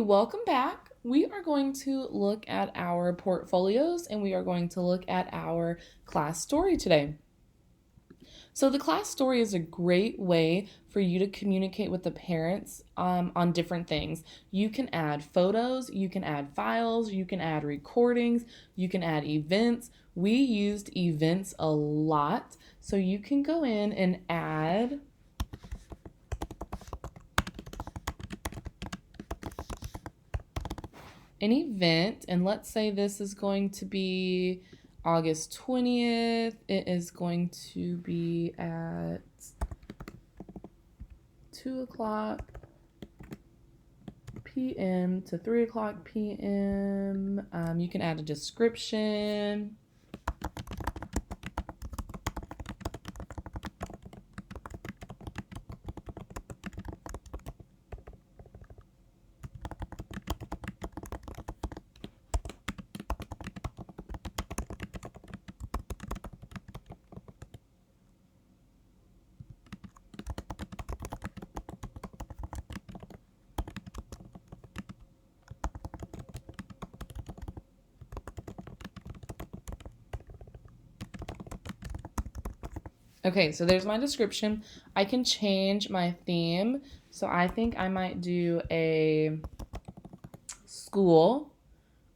Welcome back. We are going to look at our portfolios and we are going to look at our class story today. So the class story is a great way for you to communicate with the parents on different things. You can add photos, you can add files, you can add recordings, you can add events. We used events a lot, so you can go in and add an event, and let's say this is going to be August 20th. It is going to be at 2 o'clock p.m. to 3 o'clock p.m. You can add a description. Okay, so there's my description. I can change my theme. So I think I might do a school.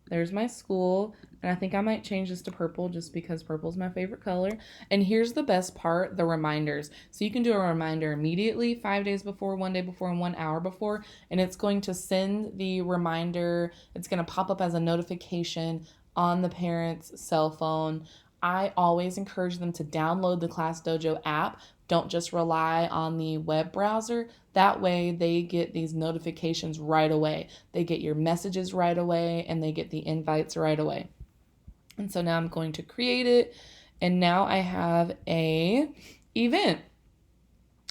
There's my school. And I think I might change this to purple just because purple is my favorite color. And here's the best part, the reminders. So you can do a reminder immediately, 5 days before, 1 day before, and 1 hour before. And it's going to send the reminder. It's going to pop up as a notification on the parent's cell phone. I always encourage them to download the Class Dojo app. Don't just rely on the web browser. That way they get these notifications right away. They get your messages right away and they get the invites right away. And so now I'm going to create it. And now I have a event.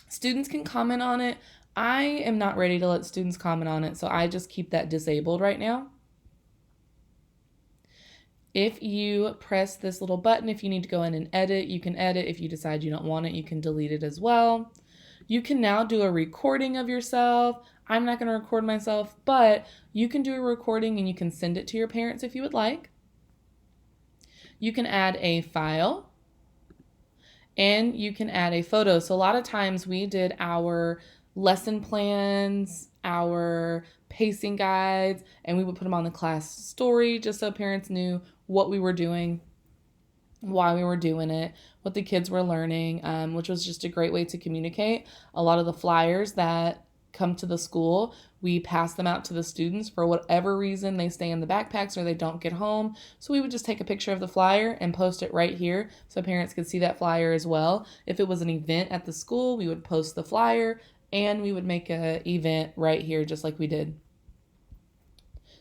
Students can comment on it. I am not ready to let students comment on it, so I just keep that disabled right now. If you press this little button, if you need to go in and edit, you can edit. If you decide you don't want it, you can delete it as well. You can now do a recording of yourself. I'm not going to record myself, but you can do a recording and you can send it to your parents if you would like. You can add a file and you can add a photo. So a lot of times we did our lesson plans, our pacing guides, and we would put them on the class story just so parents knew what we were doing, why we were doing it, what the kids were learning, which was just a great way to communicate. A lot of the flyers that come to the school, we pass them out to the students. For whatever reason, they stay in the backpacks or they don't get home. So we would just take a picture of the flyer and post it right here so parents could see that flyer as well. If it was an event at the school, we would post the flyer and we would make an event right here just like we did.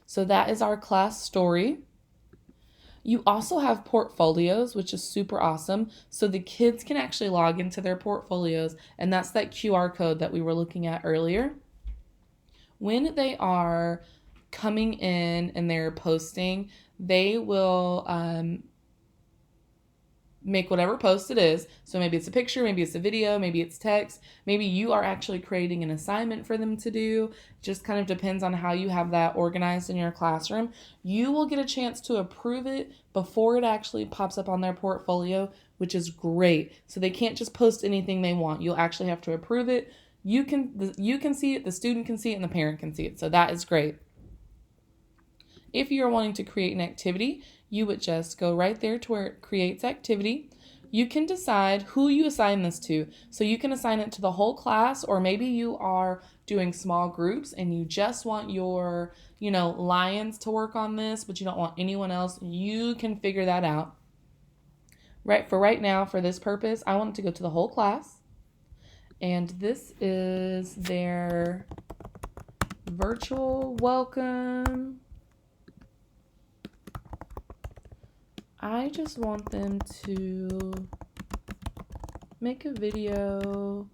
So that is our class story. You also have portfolios, which is super awesome. So the kids can actually log into their portfolios, and that's that QR code that we were looking at earlier. When they are coming in and they're posting, they will make whatever post it is. So maybe it's a picture, maybe it's a video, maybe it's text. Maybe you are actually creating an assignment for them to do. Just kind of depends on how you have that organized in your classroom. You will get a chance to approve it before it actually pops up on their portfolio, which is great. So they can't just post anything they want. You'll actually have to approve it. You can see it, the student can see it, and the parent can see it. So that is great. If you're wanting to create an activity, you would just go right there to where it creates activity. You can decide who you assign this to. So you can assign it to the whole class, or maybe you are doing small groups and you just want your, lions to work on this, but you don't want anyone else. You can figure that out. Right now, for this purpose, I want it to go to the whole class. And this is their virtual welcome. I just want them to make a video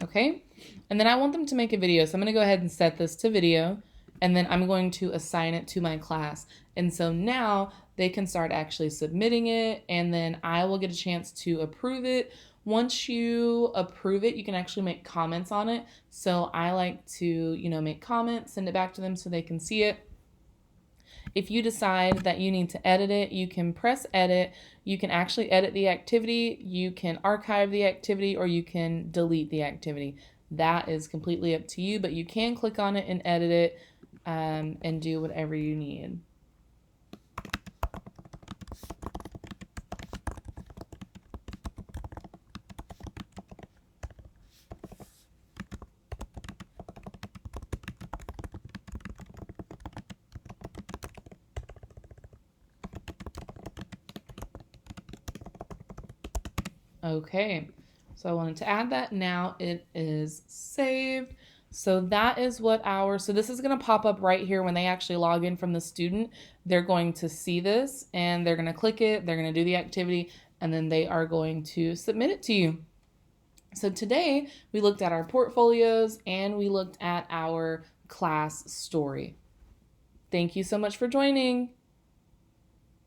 okay? And then I want them to make a video. So I'm going to go ahead and set this to video, and then I'm going to assign it to my class. And so now they can start actually submitting it, and then I will get a chance to approve it. Once you approve it, you can actually make comments on it. So I like to, make comments, send it back to them so they can see it. If you decide that you need to edit it, you can press edit. You can actually edit the activity, you can archive the activity, or you can delete the activity. That is completely up to you, but you can click on it and edit it and do whatever you need. Okay, so I wanted to add that. Now it is saved. So that is what so this is going to pop up right here when they actually log in from the student. They're going to see this and they're going to click it, they're going to do the activity, and then they are going to submit it to you. So today we looked at our portfolios and we looked at our class story. Thank you so much for joining.